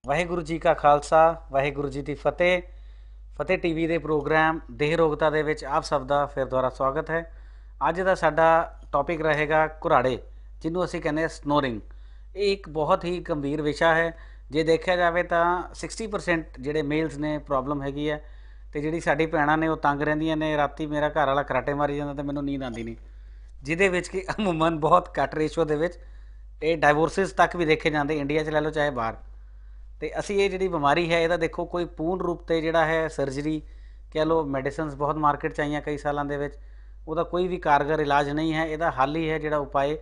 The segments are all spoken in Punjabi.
ਵਾਹਿਗੁਰੂ ਜੀ ਕਾ ਖਾਲਸਾ ਵਾਹਿਗੁਰੂ ਜੀ ਦੀ ਫਤਿਹ। ਫਤਿਹ ਟੀਵੀ ਦੇ ਪ੍ਰੋਗਰਾਮ ਦੇਹ ਰੋਗਤਾ ਦੇ ਵਿੱਚ ਆਪ ਸਭ ਦਾ ਫਿਰ ਦੁਬਾਰਾ ਸਵਾਗਤ ਹੈ। ਅੱਜ ਦਾ ਸਾਡਾ ਟੌਪਿਕ ਰਹੇਗਾ ਕੁਰਾੜੇ, ਜਿਹਨੂੰ ਅਸੀਂ ਕਹਿੰਦੇ ਹਾਂ ਸਨੋਰਿੰਗ। ਇਹ ਇੱਕ ਬਹੁਤ ਹੀ ਗੰਭੀਰ ਵਿਸ਼ਾ ਹੈ। ਜੇ ਦੇਖਿਆ ਜਾਵੇ ਤਾਂ 60% ਜਿਹੜੇ ਮੇਲਸ ਨੇ ਪ੍ਰੋਬਲਮ ਹੈਗੀ ਹੈ, ਅਤੇ ਜਿਹੜੀ ਸਾਡੀ ਭੈਣਾਂ ਨੇ ਉਹ ਤੰਗ ਰਹਿੰਦੀਆਂ ਨੇ। ਰਾਤੀ ਮੇਰਾ ਘਰ ਵਾਲਾ ਕਰਾਟੇ ਮਾਰੀ ਜਾਂਦਾ ਅਤੇ ਮੈਨੂੰ ਨੀਂਦ ਆਉਂਦੀ ਨਹੀਂ, ਜਿਹਦੇ ਵਿੱਚ ਕਿ ਅਮੂਮਨ ਬਹੁਤ ਘੱਟ ਰੇਸ਼ੋ ਦੇ ਵਿੱਚ ਇਹ ਡਾਇਵੋਰਸਿਸ ਤੱਕ ਵੀ ਦੇਖੇ ਜਾਂਦੇ, ਇੰਡੀਆ 'ਚ ਲੈ ਲਓ ਚਾਹੇ ਬਾਹਰ। ਅਤੇ ਅਸੀਂ ਇਹ ਜਿਹੜੀ ਬਿਮਾਰੀ ਹੈ ਇਹਦਾ ਦੇਖੋ ਕੋਈ ਪੂਰਨ ਰੂਪ 'ਤੇ ਜਿਹੜਾ ਹੈ ਸਰਜਰੀ ਕਹਿ ਲਓ, ਮੈਡੀਸਨਸ ਬਹੁਤ ਮਾਰਕੀਟ 'ਚ ਆਈਆਂ ਕਈ ਸਾਲਾਂ ਦੇ ਵਿੱਚ, ਉਹਦਾ ਕੋਈ ਵੀ ਕਾਰਗਰ ਇਲਾਜ ਨਹੀਂ ਹੈ। ਇਹਦਾ ਹੱਲ ਹੀ ਹੈ ਜਿਹੜਾ ਉਪਾਏ,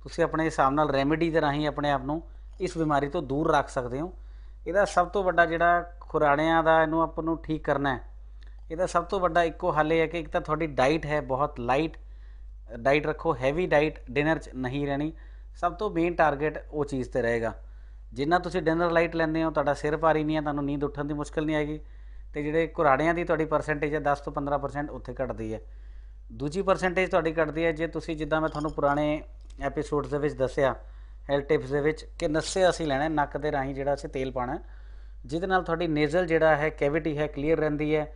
ਤੁਸੀਂ ਆਪਣੇ ਹਿਸਾਬ ਨਾਲ ਰੈਮੇਡੀ ਦੇ ਰਾਹੀਂ ਆਪਣੇ ਆਪ ਨੂੰ ਇਸ ਬਿਮਾਰੀ ਤੋਂ ਦੂਰ ਰੱਖ ਸਕਦੇ ਹੋ। ਇਹਦਾ ਸਭ ਤੋਂ ਵੱਡਾ ਜਿਹੜਾ ਖੁਰਾੜਿਆਂ ਦਾ ਇਹਨੂੰ ਆਪਾਂ ਨੂੰ ਠੀਕ ਕਰਨਾ ਹੈ, ਇਹਦਾ ਸਭ ਤੋਂ ਵੱਡਾ ਇੱਕੋ ਹੱਲ ਇਹ ਹੈ ਕਿ ਇੱਕ ਤਾਂ ਤੁਹਾਡੀ ਡਾਈਟ ਹੈ, ਬਹੁਤ ਲਾਈਟ ਡਾਈਟ ਰੱਖੋ, ਹੈਵੀ ਡਾਈਟ ਡਿਨਰ 'ਚ ਨਹੀਂ ਰਹਿਣੀ। ਸਭ ਤੋਂ ਮੇਨ ਟਾਰਗੇਟ ਉਹ ਚੀਜ਼ 'ਤੇ ਰਹੇਗਾ। ਜਿੰਨਾ ਤੁਸੀਂ ਡਿਨਰ ਲਾਈਟ ਲੈਂਦੇ ਹੋ, ਤੁਹਾਡਾ ਸਿਰ ਭਾਰੀ ਨਹੀਂ ਹੈ, ਤੁਹਾਨੂੰ ਨੀਂਦ ਉੱਠਣ ਦੀ ਮੁਸ਼ਕਿਲ ਨਹੀਂ ਆਏਗੀ। ਅਤੇ ਜਿਹੜੇ ਕੁਰਾੜਿਆਂ ਦੀ ਤੁਹਾਡੀ ਪਰਸੈਂਟੇਜ ਹੈ 10 ਤੋਂ 15% ਉੱਥੇ ਘਟਦੀ ਹੈ। ਦੂਜੀ ਪਰਸੈਂਟੇਜ ਤੁਹਾਡੀ ਘਟਦੀ ਹੈ ਜੇ ਤੁਸੀਂ, ਜਿੱਦਾਂ ਮੈਂ ਤੁਹਾਨੂੰ ਪੁਰਾਣੇ ਐਪੀਸੋਡਸ ਦੇ ਵਿੱਚ ਦੱਸਿਆ ਹੈਲਥ ਟਿਪਸ ਦੇ ਵਿੱਚ, ਕਿ ਨੱਸੇ ਅਸੀਂ ਲੈਣਾ ਨੱਕ ਦੇ ਰਾਹੀਂ, ਜਿਹੜਾ ਅਸੀਂ ਤੇਲ ਪਾਉਣਾ, ਜਿਹਦੇ ਨਾਲ ਤੁਹਾਡੀ ਨੇਜ਼ਲ ਜਿਹੜਾ ਹੈ ਕੈਵਿਟੀ ਹੈ ਕਲੀਅਰ ਰਹਿੰਦੀ ਹੈ।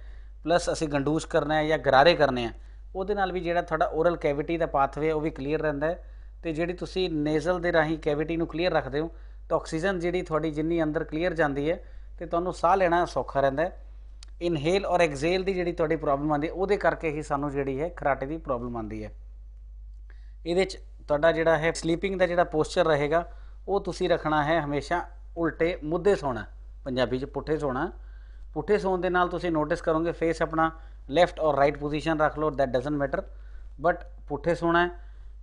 ਪਲੱਸ ਅਸੀਂ ਗੰਡੂਸ਼ ਕਰਨਾ ਹੈ ਜਾਂ ਗਰਾਰੇ ਕਰਨੇ ਆ, ਉਹਦੇ ਨਾਲ ਵੀ ਜਿਹੜਾ ਤੁਹਾਡਾ ਓਰਲ ਕੈਵਿਟੀ ਦਾ ਪਾਥਵੇ ਉਹ ਵੀ ਕਲੀਅਰ ਰਹਿੰਦਾ ਹੈ। ਅਤੇ ਜਿਹੜੀ ਤੁਸੀਂ ਨੇਜ਼ਲ ਦੇ ਰਾਹੀਂ ਕੈਵਿਟੀ ਨੂੰ ਕਲੀਅਰ ਰੱਖਦੇ ਹੋ ਤਾਂ ਆਕਸੀਜਨ ਜਿਹੜੀ ਤੁਹਾਡੀ ਜਿੰਨੀ ਅੰਦਰ ਕਲੀਅਰ ਜਾਂਦੀ ਹੈ ਅਤੇ ਤੁਹਾਨੂੰ ਸਾਹ ਲੈਣਾ ਸੌਖਾ ਰਹਿੰਦਾ ਹੈ। ਇਨਹੇਲ ਔਰ ਐਗਜ਼ੇਲ ਦੀ ਜਿਹੜੀ ਤੁਹਾਡੀ ਪ੍ਰੋਬਲਮ ਆਉਂਦੀ ਹੈ, ਉਹਦੇ ਕਰਕੇ ਹੀ ਸਾਨੂੰ ਜਿਹੜੀ ਹੈ ਖਰਾਟੇ ਦੀ ਪ੍ਰੋਬਲਮ ਆਉਂਦੀ ਹੈ। ਇਹਦੇ 'ਚ ਤੁਹਾਡਾ ਜਿਹੜਾ ਹੈ ਸਲੀਪਿੰਗ ਦਾ ਜਿਹੜਾ ਪੋਸਚਰ ਰਹੇਗਾ ਉਹ ਤੁਸੀਂ ਰੱਖਣਾ ਹੈ ਹਮੇਸ਼ਾ ਉਲਟੇ ਮੁੱਧੇ ਸੌਣਾ, ਪੰਜਾਬੀ 'ਚ ਪੁੱਠੇ ਸੌਣਾ। ਪੁੱਠੇ ਸੌਣ ਦੇ ਨਾਲ ਤੁਸੀਂ ਨੋਟਿਸ ਕਰੋਗੇ ਫੇਸ ਆਪਣਾ ਲੈਫਟ ਔਰ ਰਾਈਟ ਪੋਜੀਸ਼ਨ ਰੱਖ ਲਓ, ਦੈਟ ਡਜ਼ਨਟ ਮੈਟਰ, ਬਟ ਪੁੱਠੇ ਸੌਣਾ।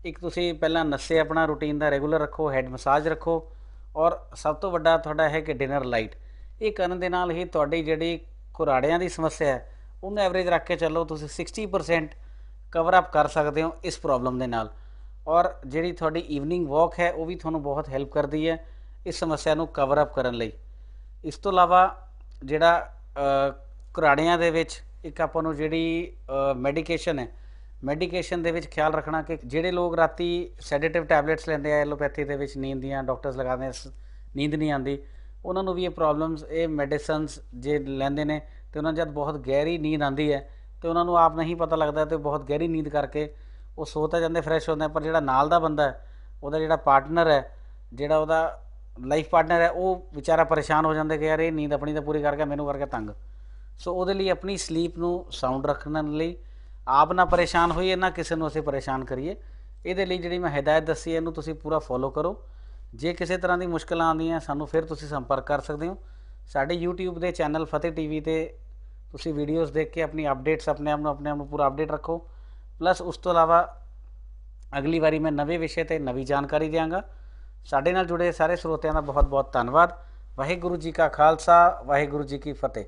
ਇੱਕ ਤੁਸੀਂ ਪਹਿਲਾਂ ਨੱਸੇ ਆਪਣਾ ਰੂਟੀਨ ਦਾ ਰੈਗੂਲਰ ਰੱਖੋ, ਹੈਡ ਮਸਾਜ ਰੱਖੋ, ਔਰ ਸਭ ਤੋਂ ਵੱਡਾ ਤੁਹਾਡਾ ਹੈ ਕਿ ਡਿਨਰ ਲਾਈਟ। ਇਹ ਕਰਨ ਦੇ ਨਾਲ ਹੀ ਤੁਹਾਡੀ ਜਿਹੜੀ ਕੁਰਾੜਿਆਂ ਦੀ ਸਮੱਸਿਆ ਹੈ ਉਹਨੂੰ ਐਵਰੇਜ ਰੱਖ ਕੇ ਚੱਲੋ, ਤੁਸੀਂ 60% ਕਵਰ ਅਪ ਕਰ ਸਕਦੇ ਹੋ ਇਸ ਪ੍ਰੋਬਲਮ ਦੇ ਨਾਲ। ਔਰ ਜਿਹੜੀ ਤੁਹਾਡੀ ਈਵਨਿੰਗ ਵਾਕ ਹੈ ਉਹ ਵੀ ਤੁਹਾਨੂੰ ਬਹੁਤ ਹੈਲਪ ਕਰਦੀ ਹੈ ਇਸ ਸਮੱਸਿਆ ਨੂੰ ਕਵਰ ਅਪ ਕਰਨ ਲਈ। ਇਸ ਤੋਂ ਇਲਾਵਾ ਜਿਹੜਾ ਕੁਰਾੜਿਆਂ ਦੇ ਵਿੱਚ ਇੱਕ ਆਪਾਂ ਨੂੰ ਜਿਹੜੀ ਮੈਡੀਕੇਸ਼ਨ ਹੈ, ਮੈਡੀਕੇਸ਼ਨ ਦੇ ਵਿੱਚ ਖਿਆਲ ਰੱਖਣਾ ਕਿ ਜਿਹੜੇ ਲੋਕ ਰਾਤੀ ਸੈਡੇਟਿਵ ਟੈਬਲੇਟਸ ਲੈਂਦੇ ਆ ਐਲੋਪੈਥੀ ਦੇ ਵਿੱਚ, ਨੀਂਦ ਦੀਆਂ ਡਾਕਟਰਸ ਲਗਾਉਂਦੇ ਆ, ਨੀਂਦ ਨਹੀਂ ਆਉਂਦੀ, ਉਹਨਾਂ ਨੂੰ ਵੀ ਇਹ ਪ੍ਰੋਬਲਮਸ, ਇਹ ਮੈਡੀਸਨਸ ਜੇ ਲੈਂਦੇ ਨੇ ਅਤੇ ਉਹਨਾਂ ਜਦ ਬਹੁਤ ਗਹਿਰੀ ਨੀਂਦ ਆਉਂਦੀ ਹੈ ਅਤੇ ਉਹਨਾਂ ਨੂੰ ਆਪ ਨਹੀਂ ਪਤਾ ਲੱਗਦਾ ਅਤੇ ਬਹੁਤ ਗਹਿਰੀ ਨੀਂਦ ਕਰਕੇ ਉਹ ਸੋ ਤਾਂ ਜਾਂਦੇ, ਫਰੈਸ਼ ਹੁੰਦੇ, ਪਰ ਜਿਹੜਾ ਨਾਲ ਦਾ ਬੰਦਾ ਹੈ, ਉਹਦਾ ਜਿਹੜਾ ਪਾਰਟਨਰ ਹੈ, ਜਿਹੜਾ ਉਹਦਾ ਲਾਈਫ ਪਾਰਟਨਰ ਹੈ, ਉਹ ਵਿਚਾਰਾ ਪਰੇਸ਼ਾਨ ਹੋ ਜਾਂਦਾ ਕਿ ਯਾਰ ਇਹ ਨੀਂਦ ਆਪਣੀ ਤਾਂ ਪੂਰੀ ਕਰਕੇ ਮੈਨੂੰ ਕਰਕੇ ਤੰਗ। ਸੋ ਉਹਦੇ ਲਈ ਆਪਣੀ ਸਲੀਪ ਨੂੰ ਸਾਊਂਡ ਰੱਖਣ ਲਈ ਆਪ ਨਾ ਪਰੇਸ਼ਾਨ ਹੋਈਏ, ਨਾ ਕਿਸੇ ਨੂੰ ਅਸੀਂ ਪਰੇਸ਼ਾਨ ਕਰੀਏ। ਇਹਦੇ ਲਈ ਜਿਹੜੀ ਮੈਂ ਹਦਾਇਤ ਦੱਸੀ ਇਹਨੂੰ ਤੁਸੀਂ ਪੂਰਾ ਫੋਲੋ ਕਰੋ। ਜੇ ਕਿਸੇ ਤਰ੍ਹਾਂ ਦੀ ਮੁਸ਼ਕਿਲਾਂ ਆਉਂਦੀਆਂ ਸਾਨੂੰ ਫਿਰ ਤੁਸੀਂ ਸੰਪਰਕ ਕਰ ਸਕਦੇ ਹੋ। ਸਾਡੇ YouTube ਦੇ ਚੈਨਲ ਫਤਿਹ ਟੀਵੀ 'ਤੇ ਤੁਸੀਂ ਵੀਡੀਓਜ਼ ਦੇਖ ਕੇ ਆਪਣੀ ਅਪਡੇਟਸ ਆਪਣੇ ਆਪ ਨੂੰ ਪੂਰਾ ਅਪਡੇਟ ਰੱਖੋ। ਪਲੱਸ ਉਸ ਤੋਂ ਇਲਾਵਾ ਅਗਲੀ ਵਾਰੀ ਮੈਂ ਨਵੇਂ ਵਿਸ਼ੇ 'ਤੇ ਨਵੀਂ ਜਾਣਕਾਰੀ ਦਿਆਂਗਾ। ਸਾਡੇ ਨਾਲ ਜੁੜੇ ਸਾਰੇ ਸਰੋਤਿਆਂ ਦਾ ਬਹੁਤ ਬਹੁਤ ਧੰਨਵਾਦ। ਵਾਹਿਗੁਰੂ ਜੀ ਕਾ ਖਾਲਸਾ ਵਾਹਿਗੁਰੂ ਜੀ ਕੀ ਫਤਿਹ।